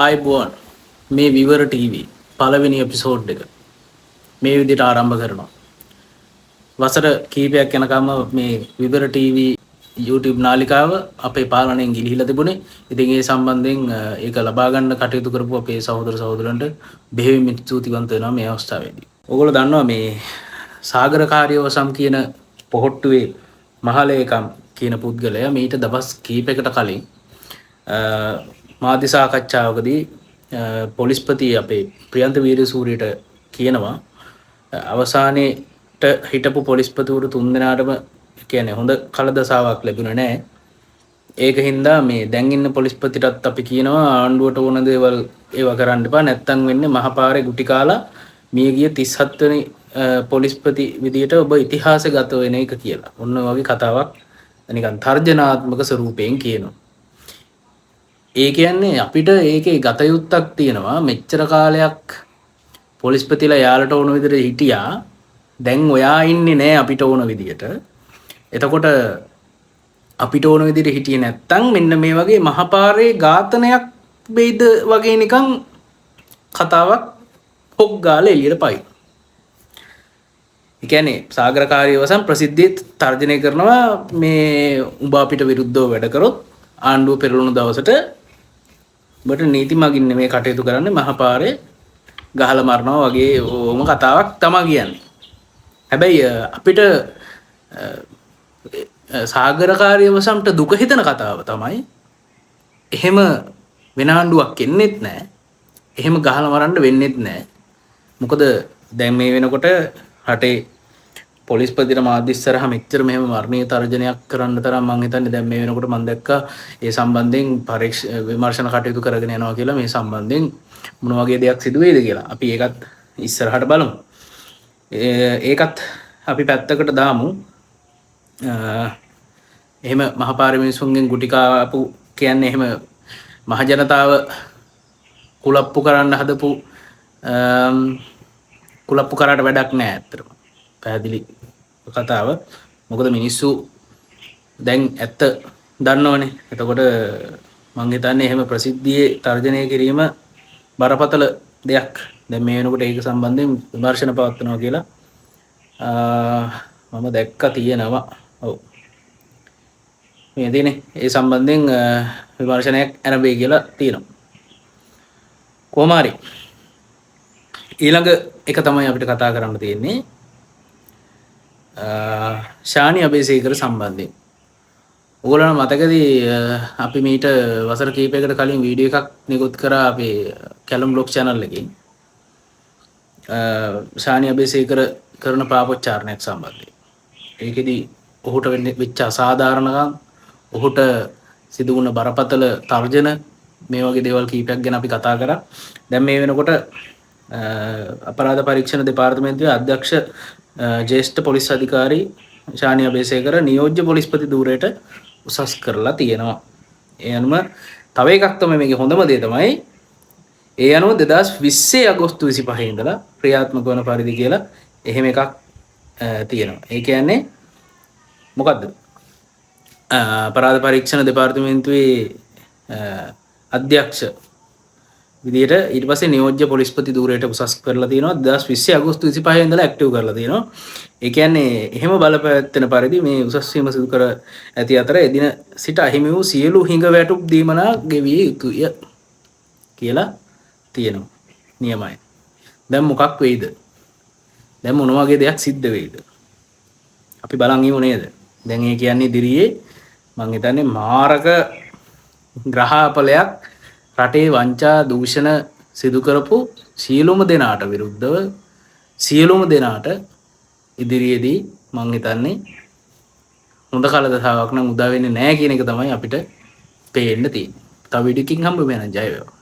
ආයිබෝන් මේ විවර ටීවී පළවෙනි එපිසෝඩ් එක මේ විදිහට ආරම්භ කරනවා. වසර කීපයක් යනකම් මේ විවර ටීවී YouTube නාලිකාව අපේ පාලනයෙන් ගිලිහිලා තිබුණේ. ඉතින් ඒ සම්බන්ධයෙන් ඒක ලබා ගන්න කටයුතු කරපු අපේ සහෝදර සහෝදරයන්ට බෙහෙවින් ස්තුතිවන්ත වෙනවා මේ අවස්ථාවේදී. ඔයගොල්ලෝ දන්නවා මේ සාගරකාරියවසම් කියන පොහොට්ටුවේ මහලේකම් කියන පුද්ගලයා මීට දවස් කීපයකට කලින් මාධ්‍ය සාකච්ඡාවකදී පොලිස්පති අපේ ප්‍රියන්ත වීරසූරියට කියනවා අවසානයේට හිටපු පොලිස්පතිවරු තුන්දෙනාටම කියන්නේ හොඳ කලදසාවක් ලැබුණේ නැහැ. ඒක හින්දා මේ දැන් ඉන්න පොලිස්පතිටත් අපි කියනවා ආණ්ඩුවට ඕන දේවල් ඒව කරන්න එපා නැත්තම් වෙන්නේ මහපාරේ ගුටි කාලා මිය ගිය 37 වෙනි පොලිස්පති විදියට ඔබ ඉතිහාසගත වෙන එක කියලා. ඔන්න වගේ කතාවක් නිකන් තර්ජනාත්මක ස්වරූපයෙන් කියනවා. ඒ කියන්නේ අපිට ඒකේ ගත යුත්තක් තියෙනවා. මෙච්චර කාලයක් පොලිස්පතිලා යාලට ඕන විදිහට හිටියා. දැන් ඔයා ඉන්නේ නැහැ අපිට ඕන විදිහට. එතකොට අපිට ඕන විදිහට හිටියේ නැත්තම් මෙන්න මේ වගේ මහපාරේ ඝාතනයක් වෙයිද වගේ නිකන් කතාවක් හොක් ගාලා එළියට පයි. ඒ කියන්නේ සාගරකාරියවසම් ප්‍රසිද්ධියේ තර්ජනය කරනවා මේ උඹ අපිට විරුද්ධව වැඩ කරොත් ආණ්ඩුව පෙරළුණු දවසට ඔබට නීති මගින් නෙමෙයි කටයුතු කරන්නේ මහපාරේ ගහලා මරනවා වගේ ඕම කතාවක් තමයි කියන්නේ. හැබැයි අපිට සාගරකාරියවසම්ට දුක හිතන කතාව තමයි එහෙම වෙන ආණ්ඩුවක් එන්නෙත් නැහැ. එහෙම ගහලා මරන්න වෙන්නෙත් නැහැ. මොකද දැන් මේ වෙනකොට රටේ පොලිස්පතිට මාධ්‍ය ඉස්සරහා මෙච්චර මෙහෙම මරණීය තර්ජනයක් කරන්න තරම් මම හිතන්නේ දැන් මේ වෙනකොට මම දැක්කා ඒ සම්බන්ධයෙන් විමර්ශන කටයුතු කරගෙන යනවා කියලා. මේ සම්බන්ධයෙන් මොන වගේ දෙයක් සිදු වෙයිද කියලා අපි ඒකත් ඉස්සරහට බලමු. ඒකත් අපි පැත්තකට දාමු. එහෙම මහපාරේ මිනිසුන්ගෙන් ගුටි කාපු කියන්නේ එහෙම මහ ජනතාව කුලප්පු කරන්න හදපු කුලප්පු කරාට වැඩක් නැහැ ඇත්තටම. පැහැදිලි කතාව. මොකද මිනිස්සු දැන් ඇත්ත දන්නවනේ. එතකොට මං හිතන්නේ එහෙම ප්‍රසිද්ධියේ තර්ජනය කිරීම බරපතල දෙයක්. දැන් මේ වෙනකොට ඒක සම්බන්ධයෙන් විමර්ශන පවත්වනවා කියලා මම දැක්කා තියෙනවා. ඔව්. මේ දිනේ ඒ සම්බන්ධයෙන් විමර්ශනයක් ආරම්භය කියලා තියෙනවා. කොහොම හරි ඊළඟ එක තමයි අපිට කතා කරන්න තියෙන්නේ ශානි අබේසේකර සම්බන්ධයෙන්. ඔයගොල්ලන්ට මතකදී අපි මීට වසර කිහිපයකට කලින් වීඩියෝ එකක් නිකුත් කරා අපේ කැලම් බ්ලොග් channel එකකින්. ශානි අබේසේකර කරන පාපොච්චාරණයක් සම්බන්ධයෙන්. ඒකෙදි ඔහුට වෙච්ච අසාධාරණකම්, ඔහුට සිදු වුණ බරපතල තර්ජන මේ වගේ දේවල් කීපයක් ගැන අපි කතා කරා. දැන් මේ වෙනකොට අපරාධ පරීක්ෂණ දෙපාර්තමේන්තුවේ අධ්‍යක්ෂ ජ්‍යෙෂ්ඨ පොලිස් අධිකාරී ශානි අබේසේකර නියෝජ්‍ය පොලිස්පති ධූරයට උසස් කරලා තියෙනවා. ඒ අනුව තව එකක් තමයි මේකේ හොඳම දේ තමයි ඒ අනුව 2020 අගෝස්තු 25 ඉඳලා ක්‍රියාත්මක වන පරිදි කියලා එහෙම එකක් තියෙනවා. ඒ කියන්නේ මොකද්ද? අපරාධ පරීක්ෂණ දෙපාර්තමේන්තුවේ අධ්‍යක්ෂ විදියට ඊට පස්සේ නියෝජ්‍ය පොලිස්පති ධූරයට උසස් කරලා තියෙනවා. 2020 අගෝස්තු 25 ඉඳලා ඇක්ටිව් කරලා තියෙනවා. ඒ කියන්නේ එහෙම බලපෑත්තෙන පරිදි මේ උසස් වීම සිදු කර ඇති අතර එදින සිට අහිමි වූ සියලු හිඟ වැටුප් දීමනා ගෙවිය යුතුය කියලා තියෙනවා නියමයි. දැන් මොකක් වෙයිද? දැන් මොන වගේ දෙයක් සිද්ධ වෙයිද? අපි බලන් ඉමු නේද? දැන් ඒ කියන්නේ ඉදිරියේ මම හිතන්නේ මාරක ග්‍රහාපලයක් රටේ වංචා දූෂණ සිදු කරපු සියලුම දෙනාට විරුද්ධව සියලුම දෙනාට ඉදිරියේදී මම හිතන්නේ හොඳ කලදසාවක් නම් උදා වෙන්නේ නැහැ කියන එක තමයි අපිට පේන්න තියෙන්නේ. තව වීඩියෝකින් හම්බ වෙනවා. ජය වේවා.